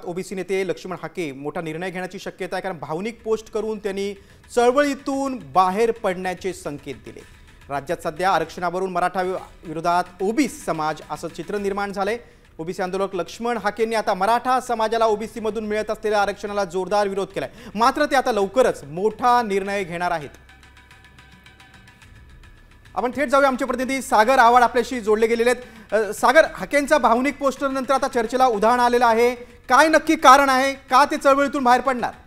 OBC नेते लक्ष्मण हाके मोठा निर्णय घेण्याची शक्यता आहे, कारण भावनिक पोस्ट करून त्यांनी चळवळीतून बाहेर पडण्याचे संकेत दिले। राज्यात सध्या आरक्षणावरून मराठा विरोधात ओबीसी समाज असं चित्र निर्माण झालंय। ओबीसी आंदोलक लक्ष्मण हाकेंनी आता मराठा समाजाला ओबीसी मधून मिळत असलेल्या आरक्षणाला जोरदार विरोध केलाय, मात्र ते आता लवकरच मोठा निर्णय घेणार आहेत। आपण थेट जाऊया, आमचे प्रतिनिधी सागर आवाड आपल्याशी जोडले गेलेले आहेत। सागर, हाकेंचा भावनिक पोस्टर नंतर आता चर्चेला उधाण आलेलं आहे, काय नक्की कारण आहे, का ते चळवळीतून बाहेर पडणार?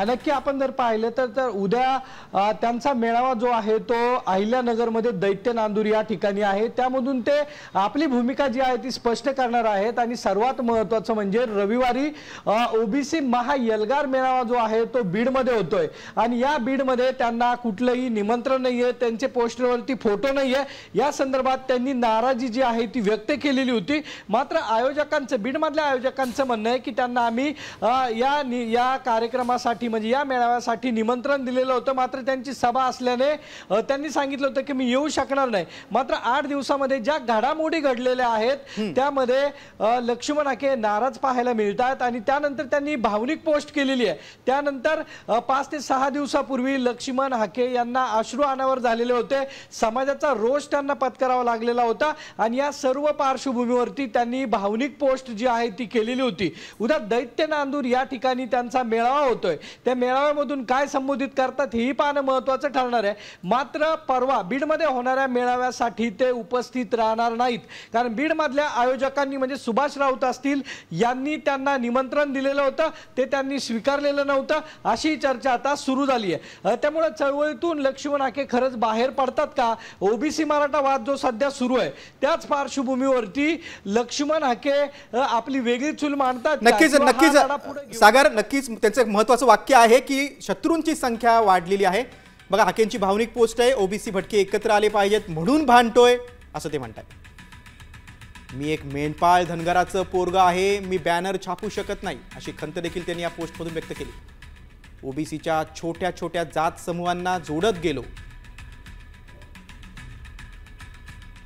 नक्की आपण जर पाहिलं तर उद्या त्यांचा मेळावा जो आहे तो अहिल्यानगरमध्ये दैत्य नांदूर या ठिकाणी आहे। त्यामधून ते आपली भूमिका जी आहे ती स्पष्ट करणार आहेत। आणि सर्वात महत्त्वाचं म्हणजे रविवारी ओबीसी महायलगार मेळावा जो आहे तो बीडमध्ये होतोय आणि या बीडमध्ये त्यांना कुठलंही निमंत्रण नाहीये, त्यांचे पोस्टरवरती फोटो नाहीये। या संदर्भात त्यांनी नाराजी जी आहे ती व्यक्त केलेली होती। मात्र आयोजकांचं, बीडमधल्या आयोजकांचं म्हणणं आहे की त्यांना आम्ही या कार्यक्रमासाठी म्हणजे या मेळाव्यासाठी निमंत्रण दिलेलं होतं, मात्र त्यांची सभा असल्याने त्यांनी सांगितलं होतं की मी येऊ शकणार नाही। मात्र 8 दिवसामध्ये ज्या घडामोडी घडलेल्या आहेत त्यामध्ये लक्ष्मण हाके नाराज पाहायला मिळतात आणि त्यानंतर त्यांनी भावनिक पोस्ट केलेली आहे। त्यानंतर 5 ते 6 दिवसापूर्वी लक्ष्मण हाके यांना अश्रू अनावर झालेले होते, समाजाचा रोष त्यांना पत्करावा लागलेला होता आणि या सर्व पार्श्वभूमीवरती त्यांनी भावनिक पोस्ट जी आहे ती केलेली होती। उद्या दैत्य नांदूर या ठिकाणी त्यांचा मेळावा होतोय, त्या मेळाव्यामधून काय संबोधित करतात हेही पाहणं महत्त्वाचं ठरणार आहे। मात्र परवा बीडमध्ये होणाऱ्या मेळाव्यासाठी ते उपस्थित राहणार नाहीत, कारण बीडमधल्या आयोजकांनी म्हणजे सुभाष राऊत असतील यांनी त्यांना निमंत्रण दिलेलं होतं, ते त्यांनी स्वीकारलेलं नव्हतं, अशी चर्चा आता सुरू झाली आहे। त्यामुळे चळवळीतून लक्ष्मण हाके खरंच बाहेर पडतात का? ओबीसी मराठा वाद जो सध्या सुरू आहे त्याच पार्श्वभूमीवरती लक्ष्मण हाके आपली वेगळी चूल मांडतात। नक्कीच नक्कीच सागर, नक्कीच त्यांचं महत्त्वाचं वाक्य आहे की शत्रूंची संख्या वाढलेली आहे। बघा, हाकेंची भावनिक पोस्ट आहे, ओबीसी भटके एकत्र आले पाहिजेत म्हणून भांडतोय असं ते म्हणतात। मी एक मेंढपाळ धनगराचं पोरग आहे, मी बॅनर छापू शकत नाही अशी खंत देखील त्यांनी या पोस्टमधून व्यक्त केली। ओबीसीच्या छोट्या छोट्या जात समूहांना जोडत गेलो,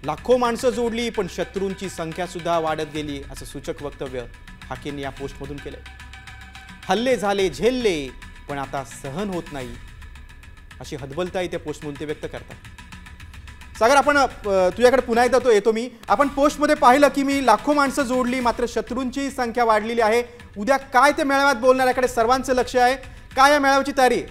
लाखो माणसं जोडली, पण शत्रूंची संख्या सुद्धा वाढत गेली असं सूचक वक्तव्य हाकेंनी या पोस्टमधून केलंय। हल्ले झाले, झेलले, पण आता सहन होत नाही अशी हतबलताही त्या पोस्टमधून ते व्यक्त करतात। सागर, आपण तुझ्याकडे पुन्हा एकदा येतो मी। आपण पोस्टमध्ये पाहिलं की मी लाखो माणसं जोडली, मात्र शत्रूंची संख्या वाढलेली आहे। उद्या काय ते मेळाव्यात बोलणार याकडे सर्वांचं लक्ष आहे, काय या मेळाव्याची तयारी?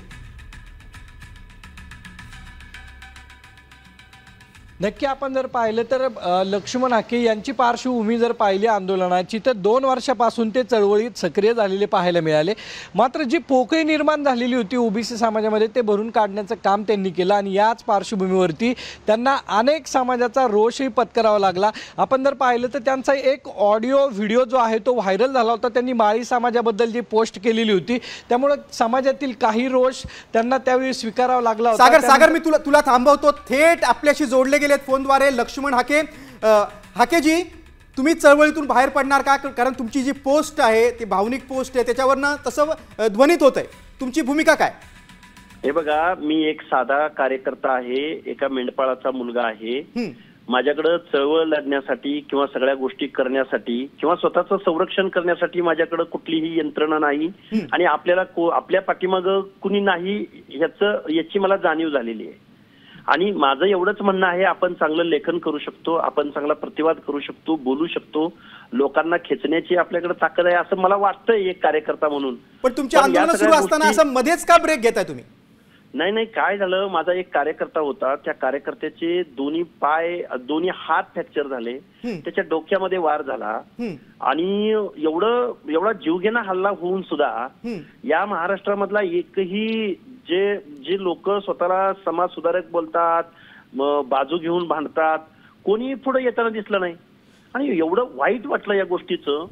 नक्की आपण जर पाहिलं तर लक्ष्मण हाके यांची पार्श्वभूमी जर पाहिली आंदोलनाची तर 2 वर्षापासून ते चळवळीत सक्रिय झालेले पाहायला मिळाले। मात्र जी पोकळी निर्माण झालेली होती ओबीसी समाजामध्ये ते भरून काढण्याचं काम त्यांनी केलं आणि याच पार्श्वभूमीवरती त्यांना अनेक समाजाचा रोषही पत्करावा लागला। आपण जर पाहिलं तर त्यांचा एक ऑडिओ व्हिडिओ जो आहे तो व्हायरल झाला होता, त्यांनी माळी समाजाबद्दल जी पोस्ट केलेली होती, त्यामुळे समाजातील काही रोष त्यांना त्यावेळी स्वीकारावा लागला होता। सागर, मी तुला थांबवतो, थेट आपल्याशी जोडले गेले फोनद्वारे लक्ष्मण हाके। हाकेजी, तुम्ही चळवळीतून बाहेर पडणार का? कारण तुमची जी पोस्ट आहे ती भावनिक पोस्ट आहे, त्याच्यावरनं तसं ध्वनित होतंय, तुमची भूमिका काय? हे बघा, मी एक साधा कार्यकर्ता आहे, एका मेंढपाळाचा मुलगा आहे। माझ्याकडे चळवळ लढण्यासाठी किंवा सगळ्या गोष्टी करण्यासाठी किंवा स्वतःचं संरक्षण करण्यासाठी माझ्याकडे कुठलीही यंत्रणा नाही आणि आपल्या पाठीमागं कुणी नाही याची मला जाणीव झालेली आहे। आणि माझं एवढंच म्हणणं आहे, आपण चांगलं लेखन करू शकतो, आपण चांगला प्रतिवाद करू शकतो, बोलू शकतो, लोकांना खेचण्याची आपल्याकडे ताकद आहे असं मला वाटतंय एक कार्यकर्ता म्हणून। पण तुमच्या आंदोलन सुरू असताना असं मध्येच का ब्रेक घेताय तुम्ही? नाही, काय झालं, माझा एक कार्यकर्ता होता, त्या कार्यकर्त्याचे दोन्ही हात फ्रॅक्चर झाले, त्याच्या डोक्यामध्ये वार झाला आणि एवढा जीवघेणा हल्ला होऊन सुद्धा या महाराष्ट्रामधला एकही जे लोक स्वतःला समाज सुधारक बोलतात, बाजू घेऊन भांडतात, कोणी पुढे येताना दिसलं नाही। आणि एवढं वाईट वाटलं या गोष्टीचं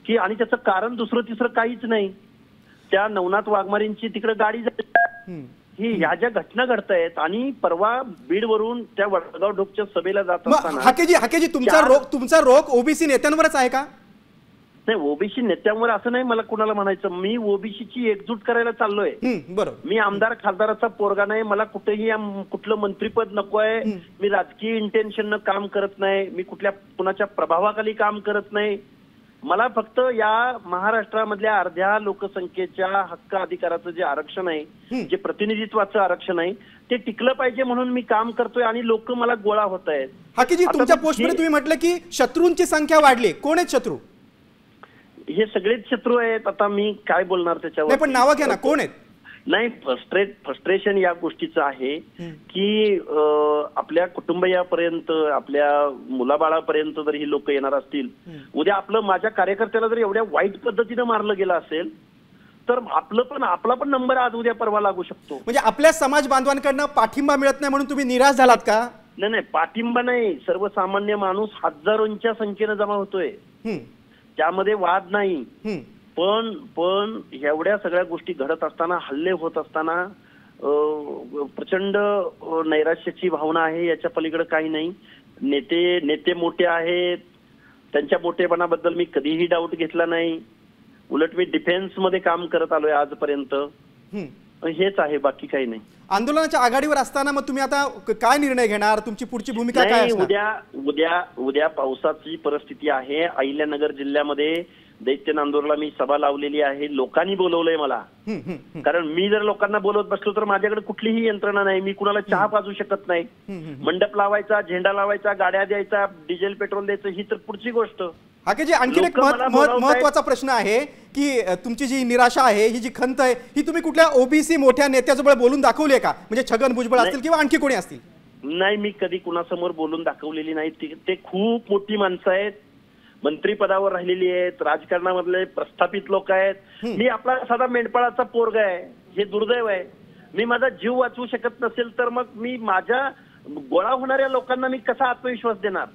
की, आणि त्याचं कारण दुसरं तिसरं काहीच नाही, त्या नवनाथ वाघमारेंची तिकडे गाडी झाली, ही ह्या ज्या घटना घडतायत। आणि परवा बीडवरून त्या वडगाव डोकच्या सभेला जात असताना हाकेजी, तुमचा रोग ओबीसी नेत्यांवरच आहे का? नाही, ओबीसी नेत्यांवर असं नाही मला कुणाला म्हणायचं. मी ओबीसीची एकजूट करायला चाललोय. बरोबर. मी आमदार खासदाराचा पोरगा नाही. मला कुठेही कुठलं मंत्रीपद नको आहे. मी राजकीय इंटेन्शननं काम करत नाही. मी कुणाच्या प्रभावाखाली काम करत नाही. मला फक्त या महाराष्ट्रामधल्या अर्ध्या लोकसंख्येच्या हक्क अधिकाराचं जे आरक्षण आहे, जे प्रतिनिधित्वाचं आरक्षण आहे, ते टिकलं पाहिजे म्हणून मी काम करतोय आणि लोक मला गोळा होत आहेत. हाकेजी, तुमच्या पोस्टमध्ये तुम्ही म्हटलं की शत्रूंची संख्या वाढली. कोण आहेत शत्रू? हे सगळेच शत्रू आहेत. आता मी काय बोलणार त्याच्यावर? पण नावं घ्या ना, कोण आहेत? नाही, फ्रस्ट्रेशन या गोष्टीचं आहे की आपल्या कुटुंबियापर्यंत, आपल्या मुलाबाळापर्यंत जर ही लोक येणार असतील, उद्या माझ्या कार्यकर्त्याला जर एवढ्या वाईट पद्धतीनं मारलं गेलं असेल तर आपला पण नंबर आज उद्या परवा लागू शकतो. म्हणजे आपल्या समाज बांधवांकडनं पाठिंबा मिळत नाही म्हणून तुम्ही निराश झालात का? नाही, पाठिंबा नाही. सर्वसामान्य माणूस हजारोंच्या संख्येनं जमा होतोय, त्यामध्ये वाद नाही. पण एवढ्या सगळ्या गोष्टी घडत असताना, हल्ले होत असताना प्रचंड नैराश्याची भावना आहे. याच्या पलीकडे काही नाही. नेते मोठे आहेत, त्यांच्या मोठेपणाबद्दल मी कधीही डाऊट घेतला नाही. उलट मी डिफेन्स मध्ये काम करत आलोय आजपर्यंत. हेच आहे, बाकी काही नाही. आंदोलनाच्या आघाडीवर असताना मग तुम्ही आता काय निर्णय घेणार? तुमची पुढची भूमिका काय असणार? उद्या पावसाची परिस्थिती आहे. अहिल्यानगर जिल्ह्यामध्ये दैत्य नांदूरला मी सभा लावलेली आहे. लोकांनी बोलवलंय मला, कारण मी जर लोकांना बोलवत बसलो तर माझ्याकडे कुठलीही यंत्रणा नाही. मी कुणाला चहा पाजू शकत नाही. मंडप लावायचा, झेंडा लावायचा, गाड्या द्यायचा, डिझेल पेट्रोल द्यायचं, ही तर पुढची गोष्ट. हाकेजी, आणखी एक महत्वाचा प्रश्न आहे की तुमची जी निराशा आहे, ही जी खंत आहे, ही तुम्ही कुठल्या ओबीसी मोठ्या नेत्याजवळ बोलून दाखवली आहे का? म्हणजे छगन भुजबळ असतील किंवा आणखी कोणी असतील? नाही, मी कधी कुणासमोर बोलून दाखवलेली नाही. ते खूप मोठी माणसं आहेत, मंत्रीपदावर राहिलेली आहेत, राजकारणामधले प्रस्थापित लोक आहेत. मी आपला साधा मेंढपाळाचा पोरगा आहे. हे दुर्दैव आहे. मी माझा जीव वाचवू शकत नसेल तर मग मी माझ्या गोळा होणाऱ्या लोकांना मी कसा आत्मविश्वास देणार?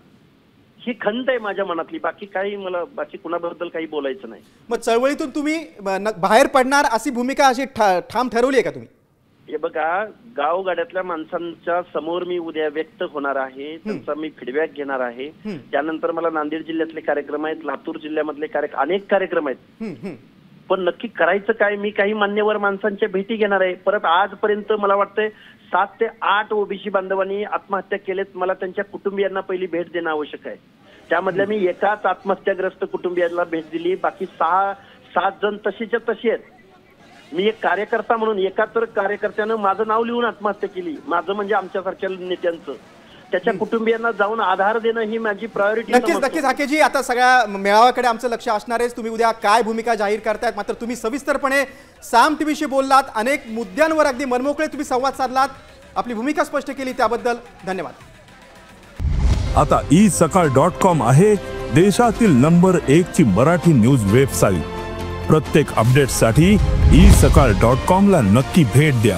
ही खंत आहे माझ्या मनातली. बाकी कुणाबद्दल काही बोलायचं नाही. मग चळवळीतून तुम्ही बाहेर पडणार अशी भूमिका अशी ठाम ठरवली आहे का तुम्ही? हे बघा, गावगाड्यातल्या माणसांच्या समोर मी उद्या व्यक्त होणार आहे. त्यांचा मी फीडबॅक घेणार आहे. त्यानंतर मला नांदेड जिल्ह्यातले कार्यक्रम आहेत, लातूर जिल्ह्यामधले अनेक कार्यक्रम आहेत. पण नक्की करायचं काय? मी काही मान्यवर माणसांच्या भेटी घेणार आहे. परत आजपर्यंत मला वाटतंय 7 ते 8 ओबीसी बांधवांनी आत्महत्या केलेत. मला त्यांच्या कुटुंबियांना पहिली भेट देणं आवश्यक आहे. त्यामधल्या मी एकाच आत्महत्याग्रस्त कुटुंबियांना भेट दिली. बाकी 6-7 जण तशीच्या तशी आहेत. मी एक कार्यकर्ता म्हणून एकाच कार्यकर्त्यानं माझं नाव लिहून आत्महत्या केली. माझं म्हणजे आमच्यासारख्या नेत्यांचं. त्याच्या कुटुंबियांना जाऊन आधार देणं ही माझी प्रायोरिटी. नक्कीच हाकेजी, आता सगळ्या मेळाव्याकडे आमचं लक्ष असणार आहे. तुम्ही उद्या काय भूमिका जाहीर करतायत, मात्र तुम्ही सविस्तरपणे साम टीव्हीशी बोललात. अनेक मुद्द्यांवर अगदी मनमोकळे तुम्ही संवाद साधलात, आपली भूमिका स्पष्ट केली, त्याबद्दल धन्यवाद. आता isakal.com आहे देशातील नंबर 1 ची मराठी न्यूज वेबसाईट. प्रत्येक अपडेटसाठी isakal.com ला नक्की भेट द्या.